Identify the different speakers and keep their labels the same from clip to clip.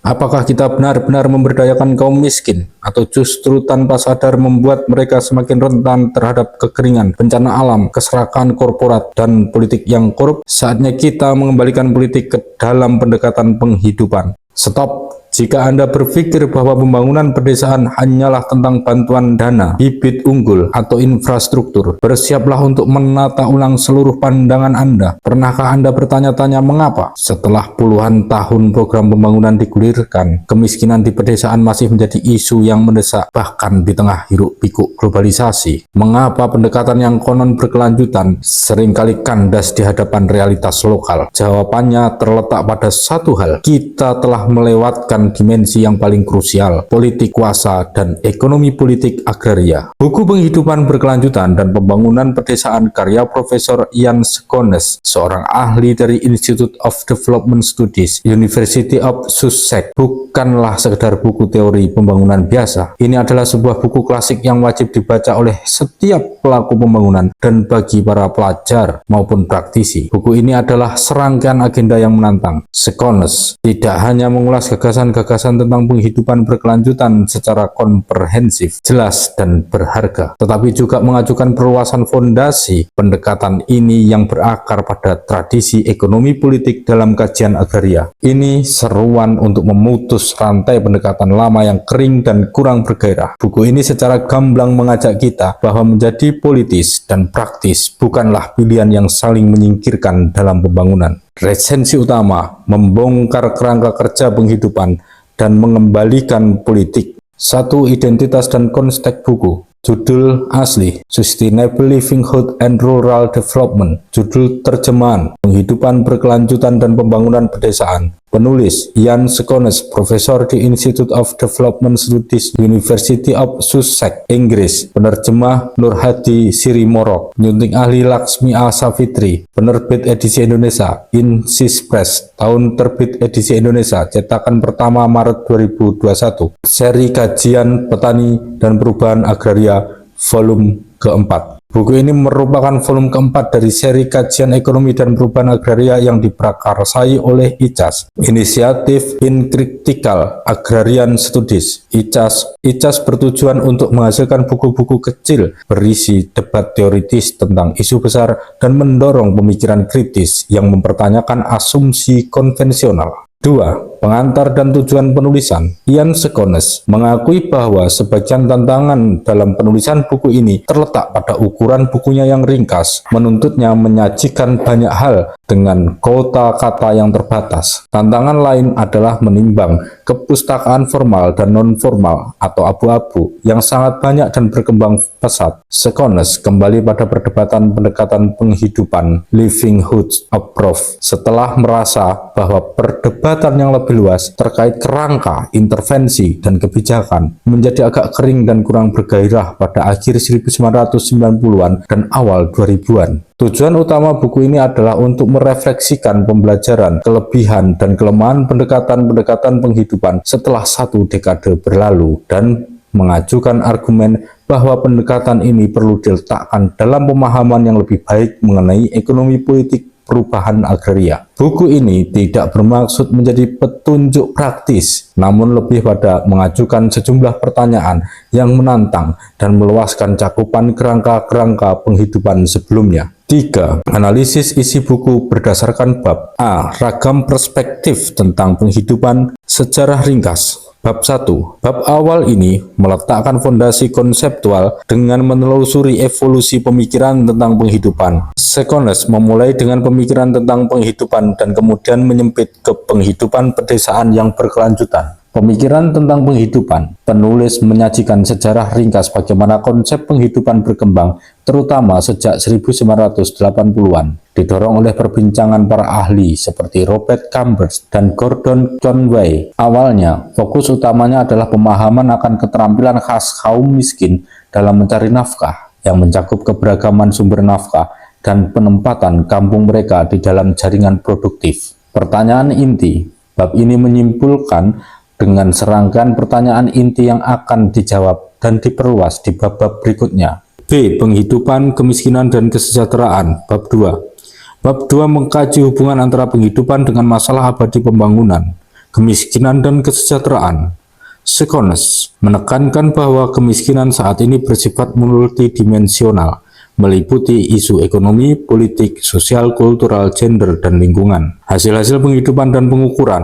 Speaker 1: Apakah kita benar-benar memberdayakan kaum miskin, atau justru tanpa sadar membuat mereka semakin rentan terhadap kekeringan, bencana alam, keserakahan korporat, dan politik yang korup? Saatnya kita mengembalikan politik ke dalam pendekatan penghidupan. Stop! Jika Anda berpikir bahwa pembangunan pedesaan hanyalah tentang bantuan dana, bibit unggul, atau infrastruktur, bersiaplah untuk menata ulang seluruh pandangan Anda. Pernahkah Anda bertanya-tanya mengapa? Setelah puluhan tahun program pembangunan digulirkan, kemiskinan di pedesaan masih menjadi isu yang mendesak, bahkan di tengah hiruk-pikuk globalisasi. Mengapa pendekatan yang konon berkelanjutan seringkali kandas di hadapan realitas lokal? Jawabannya terletak pada satu hal: kita telah melewatkan dimensi yang paling krusial, politik kuasa dan ekonomi politik agraria. Buku Penghidupan Berkelanjutan dan Pembangunan Pedesaan karya Profesor Ian Scones, seorang ahli dari Institute of Development Studies, University of Sussex, bukanlah sekedar buku teori pembangunan biasa. Ini adalah sebuah buku klasik yang wajib dibaca oleh setiap pelaku pembangunan dan bagi para pelajar maupun praktisi. Buku ini adalah serangkaian agenda yang menantang. Scones tidak hanya mengulas gagasan tentang penghidupan berkelanjutan secara komprehensif, jelas, dan berharga, tetapi juga mengajukan perluasan fondasi pendekatan ini yang berakar pada tradisi ekonomi politik dalam kajian agraria. Ini seruan untuk memutus rantai pendekatan lama yang kering dan kurang bergairah. Buku ini secara gamblang mengajak kita bahwa menjadi politis dan praktis bukanlah pilihan yang saling menyingkirkan dalam pembangunan. Resensi utama: membongkar kerangka kerja penghidupan dan mengembalikan politik. 1. Identitas dan konteks buku. Judul asli: Sustainable Livelihood and Rural Development. Judul terjemahan: Penghidupan Berkelanjutan dan Pembangunan Pedesaan. Penulis: Ian Scones, Profesor di Institute of Development Studies, University of Sussex, Inggris. Penerjemah: Nur Hadi Sirimorok. Penyunting ahli: Laksmi A. Savitri. Penerbit edisi Indonesia: Insis Press. Tahun terbit edisi Indonesia, cetakan pertama Maret 2021. Seri kajian petani dan perubahan agraria volume keempat. Buku ini merupakan volume keempat dari seri kajian ekonomi dan perubahan agraria yang diprakarsai oleh ICAS, Initiative in Critical Agrarian Studies. ICAS bertujuan untuk menghasilkan buku-buku kecil berisi debat teoritis tentang isu besar dan mendorong pemikiran kritis yang mempertanyakan asumsi konvensional. 2. Pengantar dan tujuan penulisan. Ian Scones mengakui bahwa sebagian tantangan dalam penulisan buku ini terletak pada ukuran bukunya yang ringkas, menuntutnya menyajikan banyak hal dengan kota kata yang terbatas. Tantangan lain adalah menimbang kepustakaan formal dan non-formal atau abu-abu yang sangat banyak dan berkembang pesat. Scones kembali pada perdebatan pendekatan penghidupan livelihood approach setelah merasa bahwa perdebatan yang lebih luas terkait kerangka, intervensi, dan kebijakan menjadi agak kering dan kurang bergairah pada akhir 1990-an dan awal 2000-an. Tujuan utama buku ini adalah untuk merefleksikan pembelajaran, kelebihan, dan kelemahan pendekatan-pendekatan penghidupan setelah satu dekade berlalu dan mengajukan argumen bahwa pendekatan ini perlu diletakkan dalam pemahaman yang lebih baik mengenai ekonomi politik perubahan agraria. Buku ini tidak bermaksud menjadi petunjuk praktis, namun lebih pada mengajukan sejumlah pertanyaan yang menantang dan meluaskan cakupan kerangka-kerangka penghidupan sebelumnya. 3. Analisis isi buku berdasarkan bab. A. Ragam perspektif tentang penghidupan. Sejarah ringkas. Bab 1. Bab awal ini meletakkan fondasi konseptual dengan menelusuri evolusi pemikiran tentang penghidupan. Scones memulai dengan pemikiran tentang penghidupan dan kemudian menyempit ke penghidupan pedesaan yang berkelanjutan. Pemikiran tentang penghidupan. Penulis menyajikan sejarah ringkas bagaimana konsep penghidupan berkembang, terutama sejak 1980-an, didorong oleh perbincangan para ahli seperti Robert Chambers dan Gordon Conway. Awalnya, fokus utamanya adalah pemahaman akan keterampilan khas kaum miskin dalam mencari nafkah, yang mencakup keberagaman sumber nafkah dan penempatan kampung mereka di dalam jaringan produktif. Pertanyaan inti bab ini menyimpulkan dengan serangkaian pertanyaan inti yang akan dijawab dan diperluas di bab-bab berikutnya. B. Penghidupan, kemiskinan, dan kesejahteraan. Bab 2. Bab 2 mengkaji hubungan antara penghidupan dengan masalah abadi pembangunan. kemiskinan dan kesejahteraan. Sekones menekankan bahwa kemiskinan saat ini bersifat multidimensional, meliputi isu ekonomi, politik, sosial, kultural, gender, dan lingkungan. Hasil-hasil penghidupan dan pengukuran.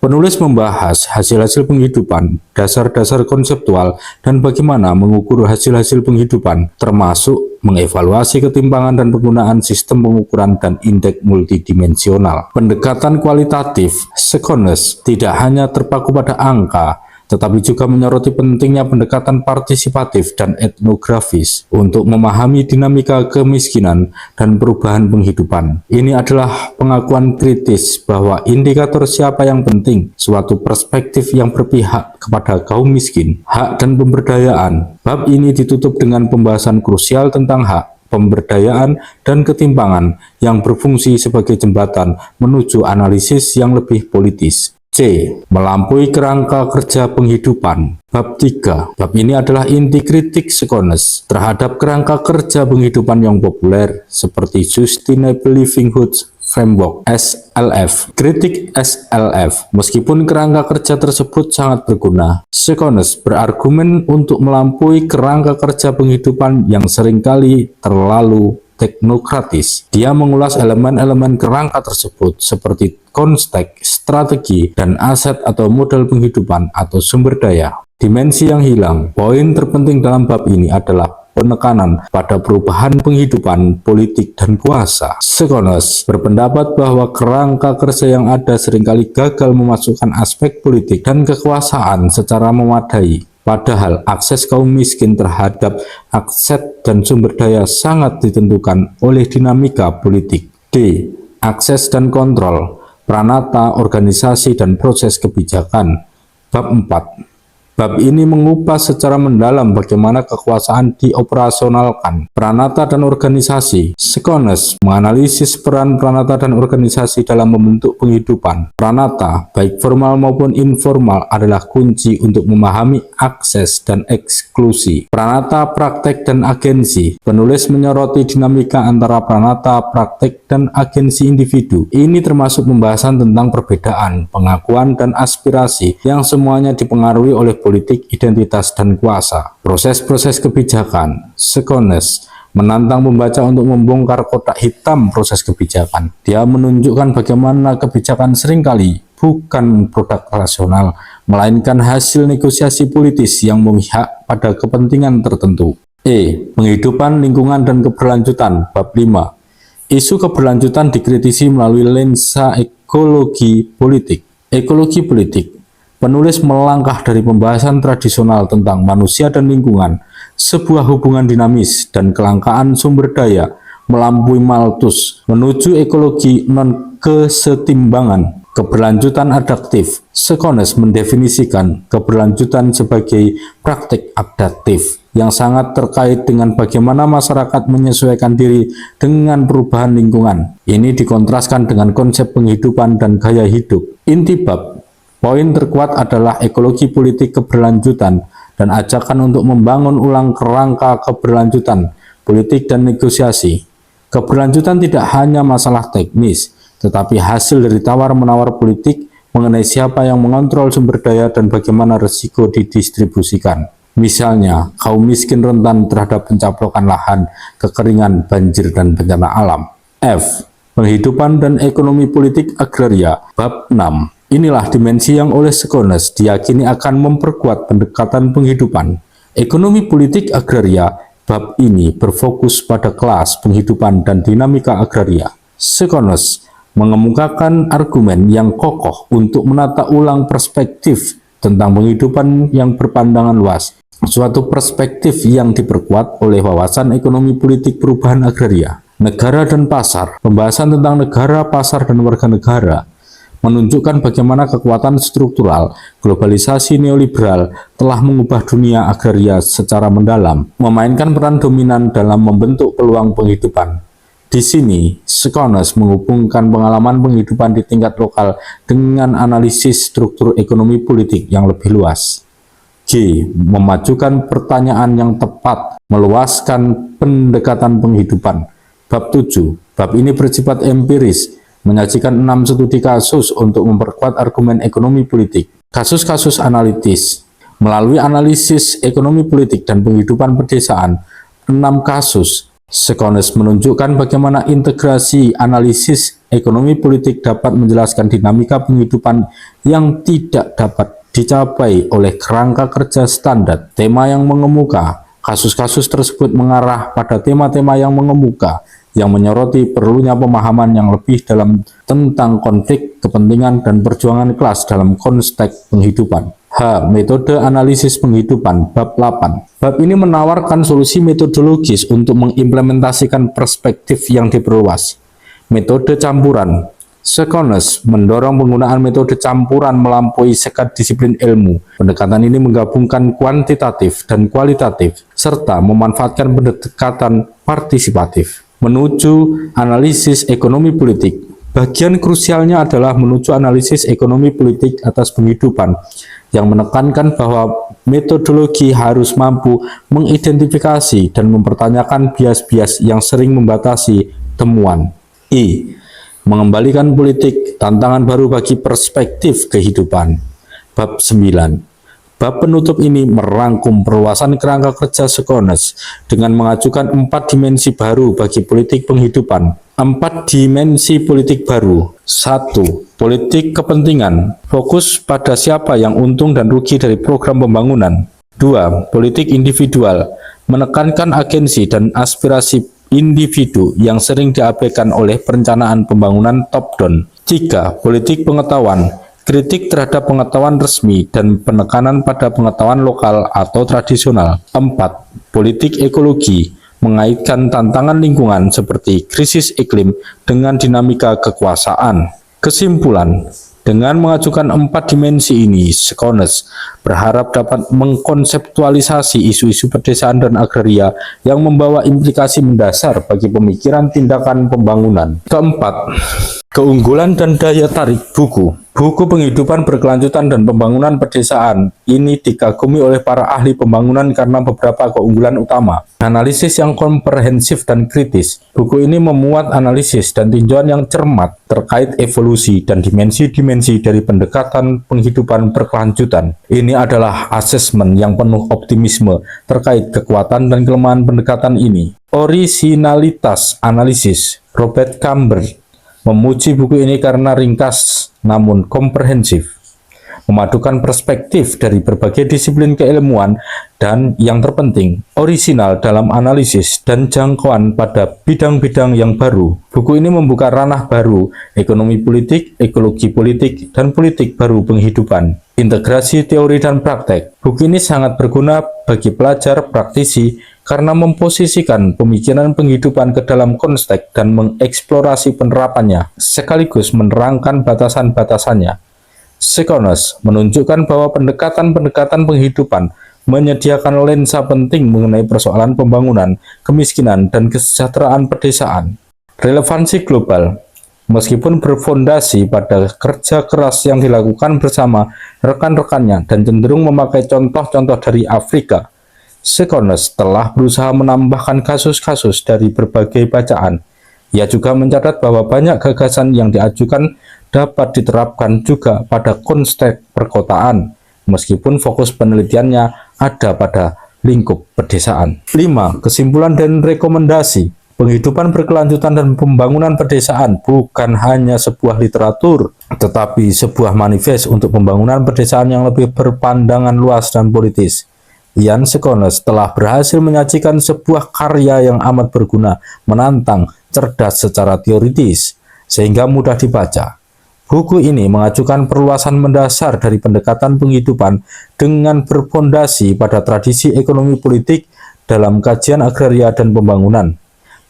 Speaker 1: Penulis membahas hasil-hasil penghidupan, dasar-dasar konseptual, dan bagaimana mengukur hasil-hasil penghidupan, termasuk mengevaluasi ketimpangan dan penggunaan sistem pengukuran dan indeks multidimensional. Pendekatan kualitatif, Sekones tidak hanya terpaku pada angka, tetapi juga menyoroti pentingnya pendekatan partisipatif dan etnografis untuk memahami dinamika kemiskinan dan perubahan penghidupan. Ini adalah pengakuan kritis bahwa indikator siapa yang penting, suatu perspektif yang berpihak kepada kaum miskin, hak dan pemberdayaan. Bab ini ditutup dengan pembahasan krusial tentang hak, pemberdayaan, dan ketimpangan yang berfungsi sebagai jembatan menuju analisis yang lebih politis. C. Melampaui kerangka kerja penghidupan. Bab 3. Bab ini adalah inti kritik Sekones terhadap kerangka kerja penghidupan yang populer seperti Sustainable Livelihood Framework (SLF). Kritik SLF. Meskipun kerangka kerja tersebut sangat berguna, Sekones berargumen untuk melampaui kerangka kerja penghidupan yang seringkali terlalu teknokratis. Dia mengulas elemen-elemen kerangka tersebut seperti konteks, strategi, dan aset atau modal penghidupan atau sumber daya. Dimensi yang hilang. Poin terpenting dalam bab ini adalah penekanan pada perubahan penghidupan, politik, dan kuasa. Sekones berpendapat bahwa kerangka kerja yang ada seringkali gagal memasukkan aspek politik dan kekuasaan secara memadai. Padahal akses kaum miskin terhadap aset dan sumber daya sangat ditentukan oleh dinamika politik. D. Akses dan kontrol, pranata, organisasi, dan proses kebijakan. Bab 4. Bab ini mengupas secara mendalam bagaimana kekuasaan dioperasionalkan, pranata dan organisasi. Sekones menganalisis peran pranata dan organisasi dalam membentuk penghidupan. Pranata, baik formal maupun informal, adalah kunci untuk memahami akses dan eksklusi. Pranata, praktek, dan agensi. Penulis menyoroti dinamika antara pranata, praktek, dan agensi individu. Ini termasuk pembahasan tentang perbedaan, pengakuan, dan aspirasi yang semuanya dipengaruhi oleh politik, identitas, dan kuasa. Proses-proses kebijakan. Sekones menantang pembaca untuk membongkar kotak hitam proses kebijakan. Dia menunjukkan bagaimana kebijakan seringkali bukan produk rasional, melainkan hasil negosiasi politis yang memihak pada kepentingan tertentu. E. Penghidupan, lingkungan, dan keberlanjutan. Bab 5. Isu keberlanjutan dikritisi melalui lensa ekologi politik. Ekologi politik. Penulis melangkah dari pembahasan tradisional tentang manusia dan lingkungan, sebuah hubungan dinamis dan kelangkaan sumber daya, melampaui Malthus, menuju ekologi non-kesetimbangan, keberlanjutan adaptif. Sekones mendefinisikan keberlanjutan sebagai praktik adaptif yang sangat terkait dengan bagaimana masyarakat menyesuaikan diri dengan perubahan lingkungan. Ini dikontraskan dengan konsep penghidupan dan gaya hidup. Inti bab. Poin terkuat adalah ekologi politik keberlanjutan dan ajakan untuk membangun ulang kerangka keberlanjutan, politik, dan negosiasi. Keberlanjutan tidak hanya masalah teknis, tetapi hasil dari tawar-menawar politik mengenai siapa yang mengontrol sumber daya dan bagaimana risiko didistribusikan. Misalnya, kaum miskin rentan terhadap pencaplokan lahan, kekeringan, banjir, dan bencana alam. F. Penghidupan dan ekonomi politik agraria. Bab 6. Inilah dimensi yang oleh Sekones diyakini akan memperkuat pendekatan penghidupan. Ekonomi politik agraria, bab ini berfokus pada kelas, penghidupan, dan dinamika agraria. Sekones mengemukakan argumen yang kokoh untuk menata ulang perspektif tentang penghidupan yang berpandangan luas, suatu perspektif yang diperkuat oleh wawasan ekonomi politik perubahan agraria. Negara dan pasar, pembahasan tentang negara, pasar, dan warga negara, menunjukkan bagaimana kekuatan struktural globalisasi neoliberal telah mengubah dunia agraria secara mendalam, memainkan peran dominan dalam membentuk peluang penghidupan. Di sini, Sekones menghubungkan pengalaman penghidupan di tingkat lokal dengan analisis struktur ekonomi politik yang lebih luas. G. Memajukan pertanyaan yang tepat, meluaskan pendekatan penghidupan. Bab 7. Bab ini bersifat empiris, menyajikan 6 studi kasus untuk memperkuat argumen ekonomi politik. Kasus-kasus analitis. Melalui analisis ekonomi politik dan penghidupan pedesaan, 6 kasus. Sekones menunjukkan bagaimana integrasi analisis ekonomi politik dapat menjelaskan dinamika penghidupan yang tidak dapat dicapai oleh kerangka kerja standar. Tema yang mengemuka. Kasus-kasus tersebut mengarah pada tema-tema yang mengemuka, yang menyoroti perlunya pemahaman yang lebih dalam tentang konflik kepentingan dan perjuangan kelas dalam konteks penghidupan. H. Metode analisis penghidupan, bab 8. Bab ini menawarkan solusi metodologis untuk mengimplementasikan perspektif yang diperluas. Metode campuran. Sekones mendorong penggunaan metode campuran melampaui sekat disiplin ilmu. Pendekatan ini menggabungkan kuantitatif dan kualitatif, serta memanfaatkan pendekatan partisipatif. Menuju analisis ekonomi politik. Bagian krusialnya adalah menuju analisis ekonomi politik atas penghidupan, yang menekankan bahwa metodologi harus mampu mengidentifikasi dan mempertanyakan bias-bias yang sering membatasi temuan. I. Mengembalikan politik, tantangan baru bagi perspektif kehidupan. Bab 9. Bab penutup ini merangkum perluasan kerangka kerja Sekones dengan mengajukan 4 dimensi baru bagi politik penghidupan. 4 dimensi politik baru. 1. Politik kepentingan, fokus pada siapa yang untung dan rugi dari program pembangunan. 2. Politik individual, menekankan agensi dan aspirasi individu yang sering diabaikan oleh perencanaan pembangunan top-down. 3. Politik pengetahuan, kritik terhadap pengetahuan resmi dan penekanan pada pengetahuan lokal atau tradisional. 4. Politik ekologi, mengaitkan tantangan lingkungan seperti krisis iklim dengan dinamika kekuasaan. Kesimpulan, dengan mengajukan 4 dimensi ini, Sekones berharap dapat mengkonseptualisasi isu-isu pedesaan dan agraria yang membawa implikasi mendasar bagi pemikiran tindakan pembangunan. Keempat, keunggulan dan daya tarik buku. Buku Penghidupan Berkelanjutan dan Pembangunan Pedesaan ini dikagumi oleh para ahli pembangunan karena beberapa keunggulan utama. Analisis yang komprehensif dan kritis. Buku ini memuat analisis dan tinjauan yang cermat terkait evolusi dan dimensi-dimensi dari pendekatan penghidupan berkelanjutan. Ini adalah asesmen yang penuh optimisme terkait kekuatan dan kelemahan pendekatan ini. Orisinalitas analisis. Robert Camber memuji buku ini karena ringkas namun komprehensif, memadukan perspektif dari berbagai disiplin keilmuan, dan yang terpenting, orisinal dalam analisis dan jangkauan pada bidang-bidang yang baru. Buku ini membuka ranah baru, ekonomi politik, ekologi politik, dan politik baru penghidupan. Integrasi teori dan praktek. Buku ini sangat berguna bagi pelajar praktisi karena memposisikan pemikiran penghidupan ke dalam konteks dan mengeksplorasi penerapannya, sekaligus menerangkan batasan-batasannya. Sekones menunjukkan bahwa pendekatan-pendekatan penghidupan menyediakan lensa penting mengenai persoalan pembangunan, kemiskinan, dan kesejahteraan pedesaan. Relevansi global. Meskipun berfondasi pada kerja keras yang dilakukan bersama rekan-rekannya dan cenderung memakai contoh-contoh dari Afrika, Sekones telah berusaha menambahkan kasus-kasus dari berbagai bacaan. Ia juga mencatat bahwa banyak gagasan yang diajukan dapat diterapkan juga pada konteks perkotaan, meskipun fokus penelitiannya ada pada lingkup pedesaan. 5. Kesimpulan dan rekomendasi. Penghidupan berkelanjutan dan pembangunan pedesaan bukan hanya sebuah literatur, tetapi sebuah manifest untuk pembangunan pedesaan yang lebih berpandangan luas dan politis. Ian Sekones telah berhasil menyajikan sebuah karya yang amat berguna, menantang, cerdas secara teoritis, sehingga mudah dibaca. Buku ini mengajukan perluasan mendasar dari pendekatan penghidupan dengan berfondasi pada tradisi ekonomi politik dalam kajian agraria dan pembangunan.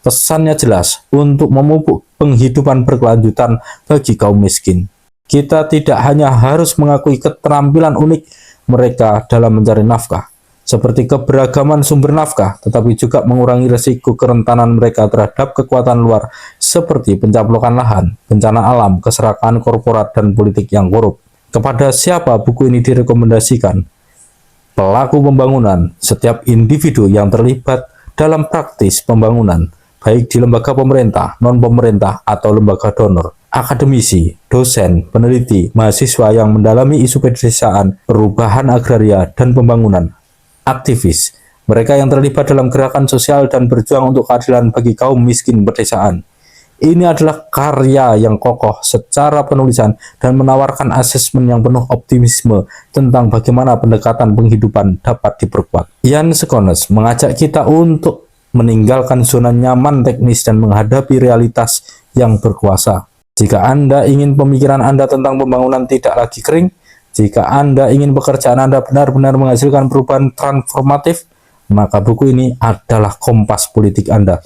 Speaker 1: Pesannya jelas, untuk memupuk penghidupan berkelanjutan bagi kaum miskin. Kita tidak hanya harus mengakui keterampilan unik mereka dalam mencari nafkah, seperti keberagaman sumber nafkah, tetapi juga mengurangi risiko kerentanan mereka terhadap kekuatan luar seperti pencaplokan lahan, bencana alam, keserakahan korporat, dan politik yang korup. Kepada siapa buku ini direkomendasikan? Pelaku pembangunan, setiap individu yang terlibat dalam praktis pembangunan, baik di lembaga pemerintah, non-pemerintah, atau lembaga donor. akademisi, dosen, peneliti, mahasiswa yang mendalami isu pedesaan, perubahan agraria, dan pembangunan, aktivis, mereka yang terlibat dalam gerakan sosial dan berjuang untuk keadilan bagi kaum miskin pedesaan. Ini adalah karya yang kokoh secara penulisan dan menawarkan asesmen yang penuh optimisme tentang bagaimana pendekatan penghidupan dapat diperkuat. Ian Secones mengajak kita untuk meninggalkan zona nyaman teknis dan menghadapi realitas yang berkuasa. Jika Anda ingin pemikiran Anda tentang pembangunan tidak lagi kering, jika Anda ingin pekerjaan Anda benar-benar menghasilkan perubahan transformatif, maka buku ini adalah kompas politik Anda.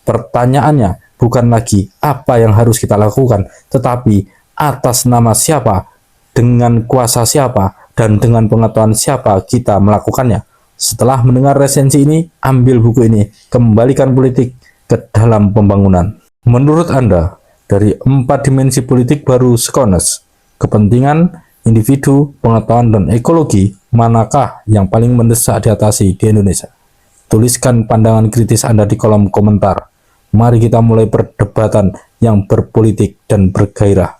Speaker 1: Pertanyaannya bukan lagi apa yang harus kita lakukan, tetapi atas nama siapa, dengan kuasa siapa, dan dengan pengetahuan siapa kita melakukannya. Setelah mendengar resensi ini, ambil buku ini, kembalikan politik ke dalam pembangunan. Menurut Anda, dari 4 dimensi politik baru Secones, kepentingan, individu, pengetahuan, dan ekologi, manakah yang paling mendesak diatasi di Indonesia? Tuliskan pandangan kritis Anda di kolom komentar. Mari kita mulai perdebatan yang berpolitik dan bergairah.